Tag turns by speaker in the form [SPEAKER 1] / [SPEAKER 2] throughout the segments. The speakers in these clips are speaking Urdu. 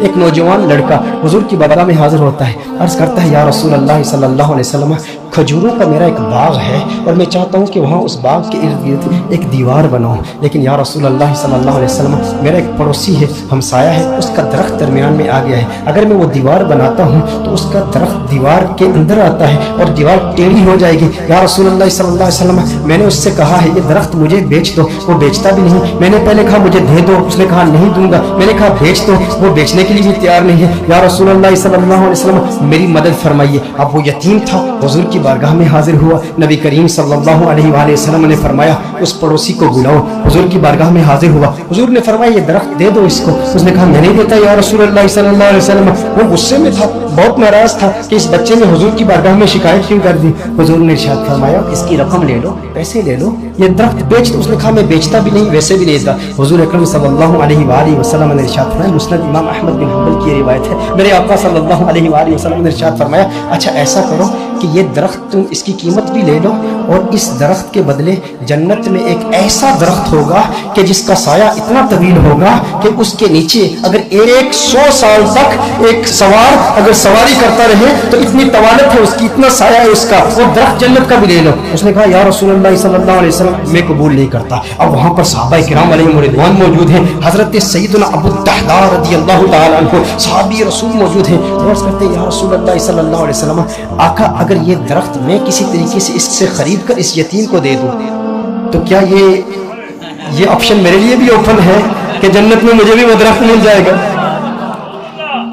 [SPEAKER 1] ایک نوجوان لڑکا حضور کی بارگاہ میں حاضر ہوتا ہے، عرض کرتا ہے یا رسول اللہ صلی اللہ علیہ وسلم کھجوروں کا میرا ایک باغ ہے اور میں چاہتا ہوں کہ وہاں اس باغ کے ارد گرد ایک دیوار بناؤں، لیکن یا رسول اللہ صلی اللہ علیہ وسلم میرا ایک پڑوسی ہے، ہمسایہ ہے، اس کا درخت درمیان میں آ گیا ہے، اگر میں وہ دیوار بناتا ہوں تو اس کا درخت دیوار کے اندر آتا ہے اور دیوار ٹیڑھی ہو جائے گی، یا رسول اللہ صلی اللہ علیہ وسلم میں نے اس سے کہا ہے یہ درخت مجھے بیچ دو، وہ بیچتا بھی نہیں، میں نے پہلے کہا مجھے دے دو، اس نے کہا نہیں دوں گا، میں نے کہا بیچ دو، وہ بیچنے کے لیے بھی تیار نہیں ہے، یا رسول اللہ صلی اللہ علیہ وسلم میری مدد فرمائیے۔ اب وہ یتیم تھا، حضور کی بارگاہ میں حاضر ہوا، نبی کریم صلی اللہ علیہ وآلہ وسلم نے فرمایا اس پڑوسی کو بلاؤ، حضور کی بارگاہ میں حاضر ہوا، حضور نے فرمایا یہ درخت دے دو اس کو، اس نے کہا میں نہیں دیتا یا رسول اللہ صلی اللہ علیہ وسلم، وہ غصے میں تھا، بہت ناراض تھا کہ اس بچے نے حضور کی بارگاہ میں شکایت کیوں کر دی، حضور نے ارشاد فرمایا اس کی رقم لے لو، پیسے لے لو، یہ درخت بیچ دو، اس نے کہا میں بیچتا بھی نہیں ویسے بھی نہیں دیتا، حضور اکرم صلی اللہ علیہ وآلہ وسلم نے ارشاد فرمایا، مسند امام احمد بن حنبل کی روایت ہے، میرے آقا صلی اللہ علیہ وآلہ وسلم نے ارشاد فرمایا اچھا ایسا کرو کہ یہ درخت تم اس کی قیمت بھی لے لو اور اس درخت کے بدلے جنت میں ایک ایسا درخت ہوگا کہ جس کا سایہ اتنا طویل ہوگا کہ اس کے نیچے اگر 100 سال تک ایک سوار اگر سواری کرتا رہے تو اتنی طوالت ہے اس کی، اتنا سایہ ہے اس کا، وہ درخت جنت کا بھی لے لو، اس نے کہا یا رسول اللہ صلی اللہ علیہ وسلم میں قبول نہیں کرتا۔ اب وہاں پر صحابہ کرام علیہم رضوان موجود ہیں، حضرت سیدنا ابو الدحداء رضی اللہ تعالی عنہ صحابی رسول موجود ہیں، عرض کرتے ہیں یا رسول اللہ صلی اللہ علیہ وسلم آقا اگر یہ درخت میں کسی طریقے سے اس سے خرید کر اس یتیم کو دے دوں تو کیا یہ آپشن میرے لیے بھی اوپن ہے کہ جنت میں مجھے بھی وہ درخت مل جائے گا؟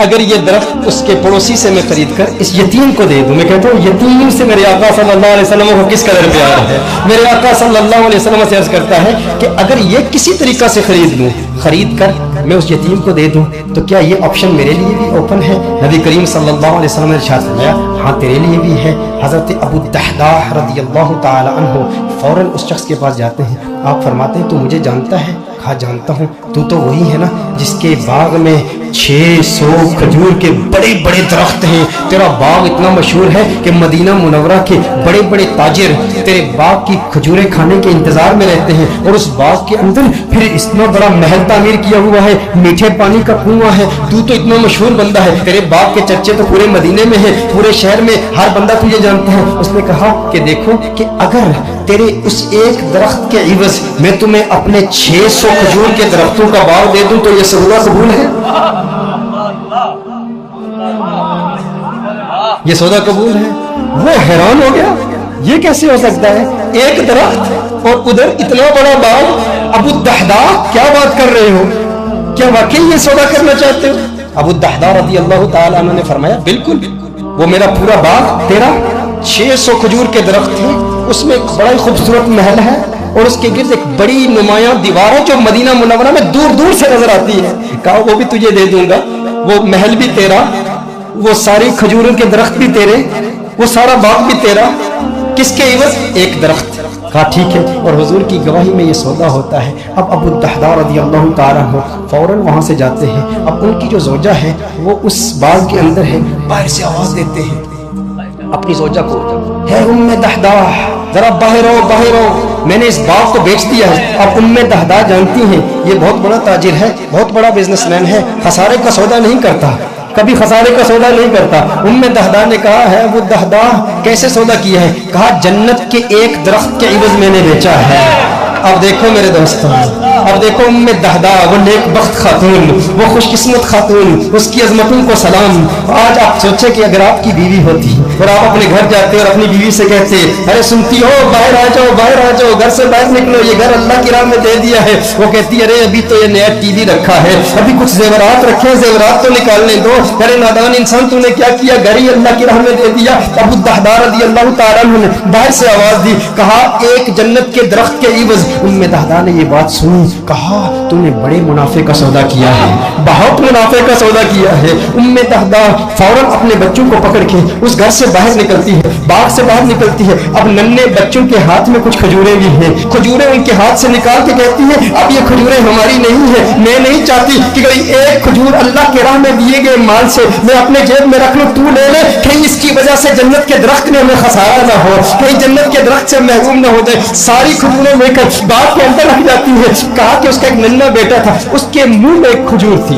[SPEAKER 1] اگر یہ درخت اس کے پڑوسی سے میں خرید کر اس یتیم کو دے دوں، میں کہتا ہوں یتیم سے میرے آقا صلی اللہ علیہ وسلم کو کس قدر پیار ہے، میرے آقا صلی اللہ علیہ وسلم سے عرض کرتا ہے کہ اگر یہ کسی طریقہ سے خرید لوں، خرید کر میں اس یتیم کو دے دوں تو کیا یہ آپشن میرے لیے بھی اوپن ہے؟ نبی کریم صلی اللہ علیہ وسلم نے ارشاد فرمایا ہاں تیرے لیے بھی ہے۔ حضرت ابو الدحداء رضی اللہ تعالی عنہ فوراً اس شخص کے پاس جاتے ہیں، آپ فرماتے ہیں تو مجھے جانتا ہے؟ کہا جانتا ہوں، تو وہی ہے نا جس کے باغ میں 600 کھجور کے بڑے بڑے درخت ہیں، تیرا باغ اتنا مشہور ہے کہ مدینہ منورہ کے بڑے بڑے تاجر تیرے باغ کی کھجوریں کھانے کے انتظار میں رہتے ہیں، اور اس باغ کے اندر پھر اتنا بڑا محل تعمیر کیا ہوا ہے، میٹھے پانی کا کنواں ہے، تو اتنا مشہور بندہ ہے، تیرے باغ کے چرچے تو پورے مدینے میں ہیں، پورے شہر میں ہر بندہ تجھے جانتا ہے۔ اس نے کہا کہ دیکھو کہ اگر تیرے اس ایک درخت کے عوض میں تمہیں اپنے 600 کھجور کے درختوں کا باغ دے دوں تو یہ سودا قبول ہے؟ یہ سودا قبول ہے؟ وہ حیران ہو گیا، یہ کیسے ہو سکتا ہے؟ ایک درخت اور ادھر اتنا بڑا باغ، ابو الدحداء کیا بات کر رہے ہو؟ کیا واقعی یہ سودا کرنا چاہتے ہو؟ ابو الدحداء رضی اللہ تعالی عنہ نے فرمایا بالکل، وہ میرا پورا باغ تیرا 600 کھجور کے درخت ہیں، اس میں ایک بڑا ہی خوبصورت محل ہے اور اس کے گرد ایک بڑی نمایاں دیوار ہے جو مدینہ منورہ میں دور دور سے نظر آتی ہے، کہا وہ بھی تجھے دے دوں گا، وہ محل بھی تیرا، وہ ساری کھجوروں کے درخت بھی تیرے، وہ سارا باغ بھی تیرا، کس کے عوض؟ ایک درخت۔ کہا ٹھیک ہے، اور حضور کی گواہی میں یہ سودا ہوتا ہے۔ اب ابو الدحداء رضی اللہ تعالیٰ عنہ فوراً وہاں سے جاتے ہیں، اب ان کی جو زوجہ ہے وہ اس باغ کے اندر ہے، باہر سے آواز دیتے ہیں اپنی زوجہ کو، ہے ام دحداء ذرا باہر آؤ باہر آؤ، میں نے اس باغ کو بیچ دیا ہے۔ اب ام دحداء جانتی ہیں یہ بہت بڑا تاجر ہے، بہت بڑا بزنس مین ہے، خسارے کا سودا نہیں کرتا، کبھی خسارے کا سودا نہیں کرتا۔ ام دحداء نے کہا ہے ابو الدحداء کیسے سودا کیا ہے؟ کہا جنت کے ایک درخت کے عوض میں نے بیچا ہے۔ اب دیکھو میرے دوستوں، اب دیکھو ام دحداء وہ نیک بخت خاتون، وہ خوش قسمت خاتون، اس کی عظمتوں کو سلام۔ آج آپ سوچیں کہ اگر آپ کی بیوی ہوتی اور آپ اپنے گھر جاتے اور اپنی بیوی سے کہتے ارے سنتی ہو باہر آ جاؤ باہر آ جاؤ، گھر سے باہر نکلو، یہ گھر اللہ کی راہ میں دے دیا ہے، وہ کہتی ارے ابھی تو یہ نیا ٹی وی رکھا ہے، ابھی کچھ زیورات رکھے ہیں، زیورات تو نکالنے دو، ارے نادان انسان تو نے کیا کیا، گھر ہی اللہ کی راہ میں دے دیا۔ ابو الدحداء رضی اللہ تعالیٰ عنہ نے باہر سے آواز دی، کہا ایک جنت کے درخت کے عوض۔ ام دحداء نے یہ بات سنی، کہا تم نے بڑے منافع کا سودا کیا ہے، بہت منافع کا سودا کیا ہے۔ ام دحداء فوراً اپنے بچوں کو پکڑ کے اس گھر سے باہر نکلتی ہے، باغ سے باہر نکلتی ہے، اب ننھے بچوں کے ہاتھ میں کچھ کھجوریں بھی ہیں، کھجوریں ان کے ہاتھ سے نکال کے کہتی ہے اب یہ کھجوریں ہماری نہیں ہیں، میں نہیں چاہتی کہ کوئی ایک کھجور اللہ کے راہ میں دیے گئے مال سے میں اپنے جیب میں رکھ لوں، تو لے لے، کہیں اس کی وجہ سے جنت کے درخت میں ہمیں خسارہ نہ ہو، کہیں جنت کے درخت سے محروم نہ ہو جائے۔ ساری کھجوریں لے کر باغ کے اندر رکھ جاتی ہے۔ کہا کہ اس کا ایک ننھا بیٹا تھا، اس کے منہ میں ایک کھجور تھی،